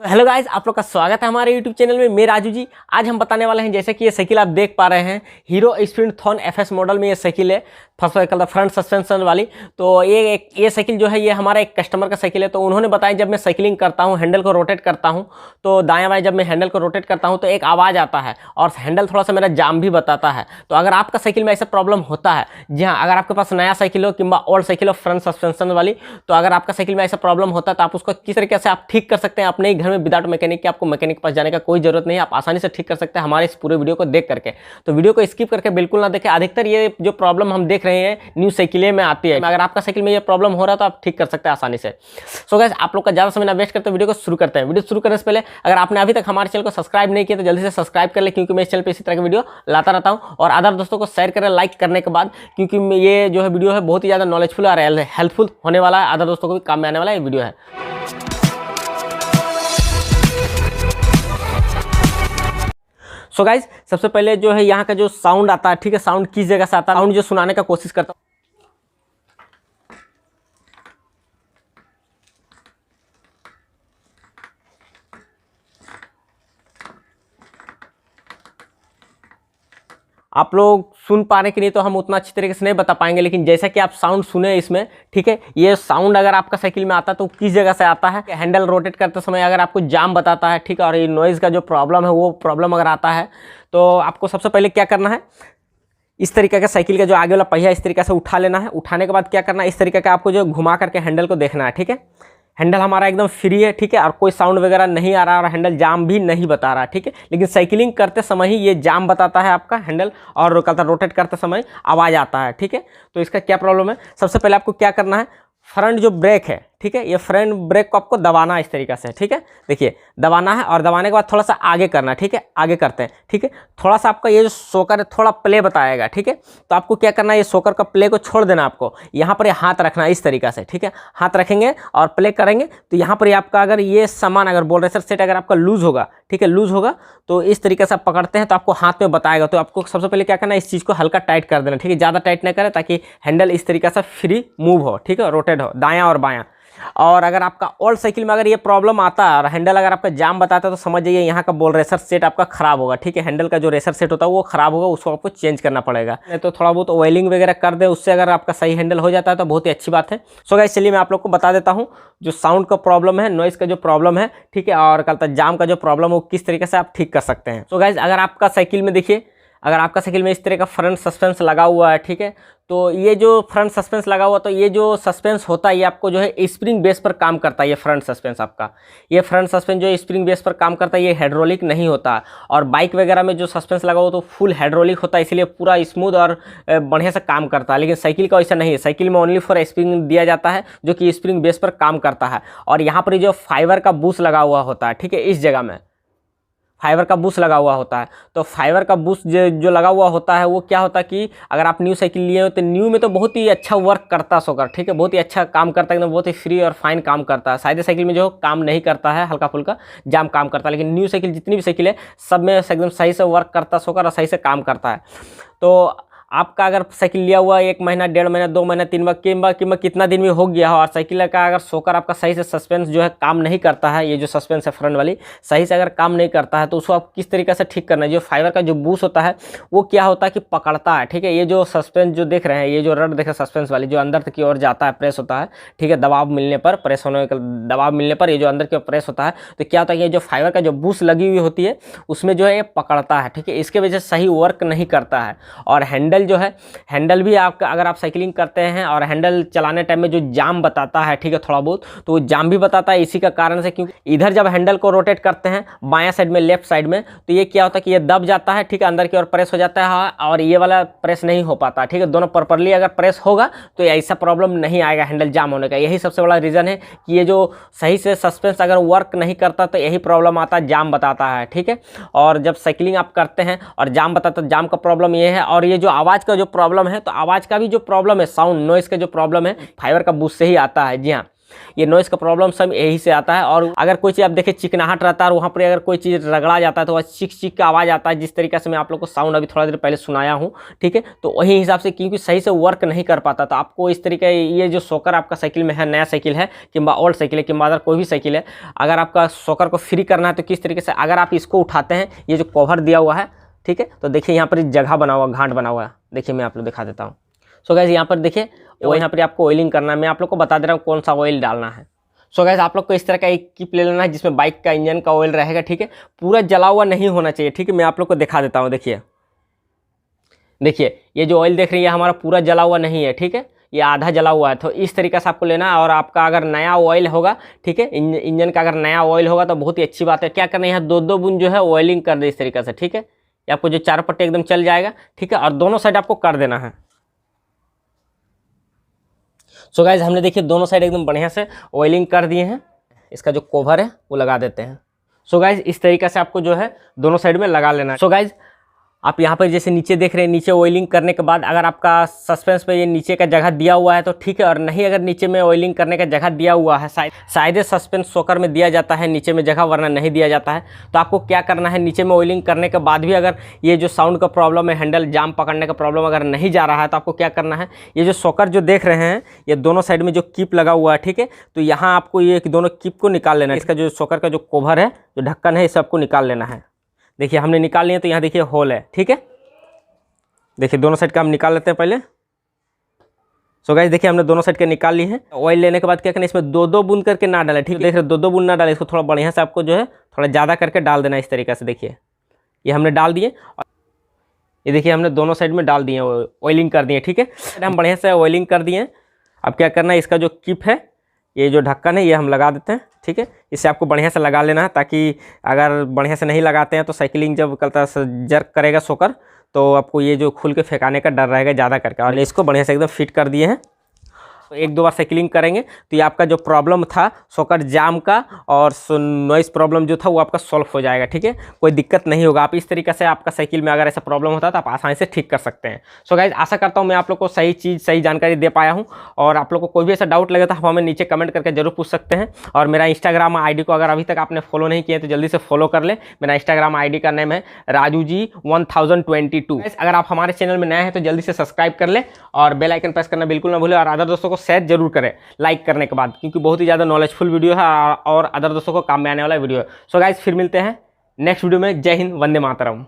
Hello guys, आप लोग का स्वागत है हमारे यूट्यूब चैनल में। मैं राजू जी। आज हम बताने वाले हैं, जैसे कि ये साइकिल आप देख पा रहे हैं, हीरो स्प्रिंट थॉन एफएस मॉडल में ये साइकिल है, फर्स्ट व्हीकल फ्रंट सस्पेंशन वाली। तो ये साइकिल जो है, ये हमारा एक कस्टमर का साइकिल है। तो उन्होंने बताया, जब मैं साइकिलिंग करता हूँ, हैंडल को रोटेट करता हूँ, तो दाएं बाएं जब मैं हैंडल को रोटेट करता हूँ तो एक आवाज़ आता है और हैंडल थोड़ा सा मेरा जाम भी बताता है। तो अगर आपका साइकिल में ऐसा प्रॉब्लम होता है, जी हाँ, अगर आपके पास नया साइकिल हो किंवा ओल्ड साइकिल हो फ्रंट सस्पेंशन वाली, तो अगर आपका साइकिल में ऐसा प्रॉब्लम होता है तो आप उसको किस तरीके से आप ठीक कर सकते हैं अपने ही घर में विदाउट मैकेनिक के। आपको मैकेनिक के पास जाने का कोई जरूरत नहीं है, आप आसानी से ठीक कर सकते हैं हमारे इस पूरे वीडियो को देख करके। तो वीडियो को स्किप करके बिल्कुल ना देखें। अधिकतर ये जो प्रॉब्लम हम देख रहे हैं न्यू साइकिल में आती है। अगर आपका साइकिल में ये प्रॉब्लम हो रहा है तो आप ठीक कर सकते हैं आसानी से। सो गाइस, आप लोग का ज़्यादा समय ना वेस्ट करते वीडियो को शुरू करते हैं। वीडियो शुरू करने से पहले अगर आपने अभी तक हमारे चैनल को सब्सक्राइब नहीं किया तो जल्दी से सब्सक्राइब कर ले, क्योंकि मैं इस चैनल पर इसी तरह की वीडियो लाता रहता हूँ। और अदर दोस्तों को शेयर करें लाइक करने के बाद, क्योंकि ये जो है वीडियो है बहुत ही ज़्यादा नॉलेजफुल और हेल्पफुल होने वाला है। अदर दोस्तों को भी काम में आने वाला ये वीडियो है। सो गाइज, सबसे पहले जो है यहाँ का जो साउंड आता है, ठीक है, साउंड किस जगह से आता है, साउंड जो सुनाने का कोशिश करता हूँ। आप लोग सुन पा रहे कि नहीं तो हम उतना अच्छी तरीके से नहीं बता पाएंगे, लेकिन जैसा कि आप साउंड सुने इसमें, ठीक है, ये साउंड अगर आपका साइकिल में आता है तो किस जगह से आता है। हैंडल रोटेट करते समय अगर आपको जाम बताता है, ठीक है, और ये नॉइज़ का जो प्रॉब्लम है वो प्रॉब्लम अगर आता है, तो आपको सबसे पहले क्या करना है, इस तरीके का साइकिल का जो आगे वाला पहिया इस तरीके से उठा लेना है। उठाने के बाद क्या करना है, इस तरीके का आपको जो घुमा करके हैंडल को देखना है, ठीक है। हैंडल हमारा एकदम फ्री है, ठीक है, और कोई साउंड वगैरह नहीं आ रहा और हैंडल जाम भी नहीं बता रहा, ठीक है। लेकिन साइकिलिंग करते समय ही ये जाम बताता है आपका हैंडल, और रोटेट करते समय आवाज़ आता है, ठीक है। तो इसका क्या प्रॉब्लम है, सबसे पहले आपको क्या करना है, फ्रंट जो ब्रेक है, ठीक है, ये फ्रंट ब्रेक को आपको दबाना है इस तरीके से, ठीक है। देखिए, दबाना है और दबाने के बाद थोड़ा सा आगे करना है, ठीक है, आगे करते हैं, ठीक है। थोड़ा सा आपका ये जो शॉकर है थोड़ा प्ले बताएगा, ठीक है। तो आपको क्या करना है, ये शॉकर का प्ले को छोड़ देना, आपको यहाँ पर हाथ रखना है इस तरीके से, ठीक है। हाथ रखेंगे और प्ले करेंगे तो यहाँ पर आपका अगर ये सामान अगर बोल रहे सर सेट अगर आपका लूज होगा, ठीक है, लूज होगा, तो इस तरीके से आप पकड़ते हैं तो आपको हाथ में बताएगा। तो आपको सबसे पहले क्या करना है, इस चीज़ को हल्का टाइट कर देना, ठीक है, ज़्यादा टाइट ना करें ताकि हैंडल इस तरीके से फ्री मूव हो, ठीक है, रोटेट हो दायां और बायां। और अगर आपका ओल्ड साइकिल में अगर ये प्रॉब्लम आता है और हैंडल अगर आपका जाम बताता है तो समझ जाइए यहाँ का बॉल रेसर सेट आपका खराब होगा, ठीक है। हैंडल का जो रेसर सेट होता है वो खराब होगा, उसको आपको चेंज करना पड़ेगा। नहीं तो थोड़ा बहुत ऑयलिंग वगैरह कर दे, उससे अगर आपका सही हैंडल हो जाता है तो बहुत ही अच्छी बात है। सो गाइस, चलिए मैं आप लोग को बता देता हूँ जो साउंड का प्रॉब्लम है, नॉइज़ का जो प्रॉब्लम है, ठीक है, और कहता जाम का जो प्रॉब्लम है वो किस तरीके से आप ठीक कर सकते हैं। सो गाइस, अगर आपका साइकिल में देखिए, अगर आपका साइकिल में इस तरह का फ्रंट सस्पेंस लगा हुआ है, ठीक है, तो ये जो फ्रंट सस्पेंस लगा हुआ, तो ये जो सस्पेंस होता है ये आपको जो है स्प्रिंग बेस पर काम करता है। ये फ्रंट सस्पेंस आपका, ये फ्रंट सस्पेंस जो स्प्रिंग बेस पर काम करता है, ये हाइड्रोलिक नहीं होता। और बाइक वगैरह में जो सस्पेंस लगा हुआ तो फुल हाइड्रोलिक होता है, इसलिए पूरा स्मूथ और बढ़िया से काम करता है। लेकिन साइकिल का ऐसा नहीं है, साइकिल में ओनली फॉर स्प्रिंग दिया जाता है जो कि स्प्रिंग बेस पर काम करता है। और यहाँ पर जो फाइबर का बूश लगा हुआ होता है, ठीक है, इस जगह में फाइबर का बूश लगा हुआ होता है। तो फाइबर का बूश जो लगा हुआ होता है वो क्या होता है कि अगर आप न्यू साइकिल लिए हो तो न्यू में तो बहुत ही अच्छा वर्क करता है शॉकर, ठीक है, बहुत ही अच्छा काम करता है, एकदम बहुत ही फ्री और फाइन काम करता है। साइड साइकिल में जो काम नहीं करता है, हल्का फुल्का जाम काम करता है, लेकिन न्यू साइकिल जितनी भी साइकिल है सब में एकदम सही से वर्क करता है शॉकर और सही से काम करता है। तो आपका अगर साइकिल लिया हुआ 1 महीना 1.5 महीना 2 महीना 3 महीना कितना दिन में हो गया हो और साइकिल का अगर शॉकर आपका सही से सस्पेंस जो है काम नहीं करता है, ये जो सस्पेंस है फ्रंट वाली सही से अगर काम नहीं करता है, तो उसको आप किस तरीके से ठीक करना है। जो फाइबर का जो बूश होता है वो क्या होता है कि पकड़ता है, ठीक है। ये जो सस्पेंस जो देख रहे हैं, ये जो रड देख रहे हैं सस्पेंस वाली जो अंदर की ओर जाता है, प्रेस होता है, ठीक है, दबाव मिलने पर, प्रेस होने का दबाव मिलने पर ये जो अंदर की ओर प्रेस होता है, तो क्या होता है ये जो फाइबर का जो बूश लगी हुई होती है उसमें जो है ये पकड़ता है, ठीक है। इसके वजह से सही वर्क नहीं करता है। और हैंडल जो है, हैंडल भी आपका अगर आप साइकिलिंग करते हैं और हैंडल चलाने टाइम में जो जाम बताता है, ठीक है, थोड़ा बहुत तो वो जाम भी बताता है इसी का कारण से, क्योंकि इधर जब हैंडल को रोटेट करते हैं बायां साइड में लेफ्ट साइड में, तो ये क्या होता है कि ये दब जाता है, ठीक है, अंदर की ओर प्रेस हो जाता है और ये वाला प्रेस नहीं हो पाता, ठीक है। दोनों प्रॉपर्ली अगर प्रेस होगा तो ऐसा प्रॉब्लम नहीं आएगा हैंडल जाम होने का। यही सबसे बड़ा रीज़न है कि ये जो सही से सस्पेंस अगर वर्क नहीं करता तो यही प्रॉब्लम आता है, जाम बताता है, ठीक है। और जब साइकिलिंग आप करते हैं और जाम बताता है, जाम का प्रॉब्लम ये है। और ये जो आवाज़ का जो प्रॉब्लम है, तो आवाज़ का भी जो प्रॉब्लम है, साउंड नॉइज़ का जो प्रॉब्लम है, फाइबर का बूश से ही आता है, जी हाँ। ये नॉइज़ का प्रॉब्लम सब यही से आता है। और अगर कोई चीज़ आप देखिए चिकनाहट रहता है और वहाँ पर अगर कोई चीज़ रगड़ा जाता है तो वह चिक चिक का आवाज़ आता है, जिस तरीके से मैं आप लोग को साउंड अभी थोड़ा देर पहले सुनाया हूँ, ठीक है। तो वही हिसाब से क्योंकि सही से वर्क नहीं कर पाता, तो आपको इस तरीके ये जो शॉकर आपका साइकिल में है, नया साइकिल है किंबा ओल्ड साइकिल है किंबा अदर कोई भी साइकिल है, अगर आपका शॉकर को फ्री करना है तो किस तरीके से, अगर आप इसको उठाते हैं, ये जो कवर दिया हुआ है, ठीक है, तो देखिए यहाँ पर जगह बना हुआ, घाट बना हुआ है, देखिए मैं आप लोग दिखा देता हूँ। सो गाइस यहाँ पर देखिए वो यहाँ पर आपको ऑयलिंग करना है, मैं आप लोग को बता दे रहा हूँ कौन सा ऑयल डालना है। सो गाइस आप लोग को इस तरह का एक किट ले लेना है जिसमें बाइक का इंजन का ऑयल रहेगा, ठीक है, पूरा जला हुआ नहीं होना चाहिए, ठीक है। मैं आप लोग को दिखा देता हूँ, देखिए देखिए ये जो ऑयल देख रही है हमारा पूरा जला हुआ नहीं है, ठीक है, ये आधा जला हुआ है। तो इस तरीके से आपको लेना है। और आपका अगर नया ऑयल होगा, ठीक है, इंजन का अगर नया ऑयल होगा तो बहुत ही अच्छी बात है। क्या करना है, यहाँ 2-2 बूंद जो है ऑयलिंग कर दे इस तरीके से, ठीक है, ये आपको जो चारों पट्टी एकदम चल जाएगा, ठीक है। और दोनों साइड आपको कर देना है। सो गाइज हमने देखिए दोनों साइड एकदम बढ़िया से ऑयलिंग कर दिए हैं। इसका जो कवर है वो लगा देते हैं। सो गाइज इस तरीके से आपको जो है दोनों साइड में लगा लेना है। सो गाइज आप यहाँ पर जैसे नीचे देख रहे हैं, नीचे ऑयलिंग करने के बाद अगर आपका सस्पेंस पे ये नीचे का जगह दिया हुआ है तो ठीक है, और नहीं अगर नीचे में ऑयलिंग करने का जगह दिया हुआ है, शायद सस्पेंस शॉकर में दिया जाता है नीचे में जगह, वरना नहीं दिया जाता है। तो आपको क्या करना है, नीचे में ऑयलिंग करने के बाद भी अगर ये जो साउंड का प्रॉब्लम है, हैंडल जाम पकड़ने का प्रॉब्लम अगर नहीं जा रहा है, तो आपको क्या करना है, ये जो शॉकर जो देख रहे हैं, ये दोनों साइड में जो कीप लगा हुआ है, ठीक है, तो यहाँ आपको ये दोनों कीप को निकाल लेना है। इसका जो शॉकर का जो कवर है, जो ढक्कन है, इसे आपको निकाल लेना है। देखिए हमने निकाल लिया, तो यहाँ देखिए होल है, ठीक है। देखिए दोनों साइड का हम निकाल लेते हैं पहले। सो गाइस देखिए हमने दोनों साइड के निकाल ली है। ऑयल लेने के बाद क्या करना है, इसमें 2-2 बूंद करके ना डालें, ठीक है, देख रहे 2-2 बूंद ना डालें, इसको थोड़ा बढ़िया से आपको जो है थोड़ा ज़्यादा करके डाल देना है इस तरीके से। देखिए ये हमने डाल दिए, और ये देखिए हमने दोनों साइड में डाल दिए, ऑयलिंग कर दिए, ठीक है। हम बढ़िया से ऑयलिंग कर दिए। अब क्या करना है, इसका जो किप है, ये जो ढक्कन है, ये हम लगा देते हैं, ठीक है। इसे आपको बढ़िया से लगा लेना है, ताकि अगर बढ़िया से नहीं लगाते हैं तो साइकिलिंग जब करता है जर्क करेगा शॉकर, तो आपको ये जो खुल के फेंकाने का डर रहेगा ज़्यादा करके। और इसको बढ़िया से एकदम फिट कर दिए हैं। तो 1-2 बार साइकिलिंग करेंगे तो ये आपका जो प्रॉब्लम था शॉकर जाम का और नॉइस प्रॉब्लम जो था वो आपका सॉल्व हो जाएगा, ठीक है, कोई दिक्कत नहीं होगा। आप इस तरीके से आपका साइकिल में अगर ऐसा प्रॉब्लम होता है तो आप आसानी से ठीक कर सकते हैं। सो गाइज आशा करता हूँ मैं आप लोग को सही चीज़ सही जानकारी दे पाया हूँ। और आप लोग को कोई भी ऐसा डाउट लगे तो आप हमें नीचे कमेंट करके जरूर पूछ सकते हैं। और मेरा इंस्टाग्राम ID को अगर अभी तक आपने फॉलो नहीं किया तो जल्दी से फॉलो कर ले। मेरा इंस्टाग्राम ID का नेम है राजूजी1022। अगर आप हमारे चैनल में नए हैं तो जल्दी से सब्सक्राइब कर ले और बेल आइकन प्रेस करना बिल्कुल ना भूलें। और अदर दोस्तों को शेयर जरूर करें लाइक करने के बाद, क्योंकि बहुत ही ज़्यादा नॉलेजफुल वीडियो है और अदर दोस्तों को काम में आने वाला वीडियो है। सो गाइस फिर मिलते हैं नेक्स्ट वीडियो में। जय हिंद, वंदे मातरम।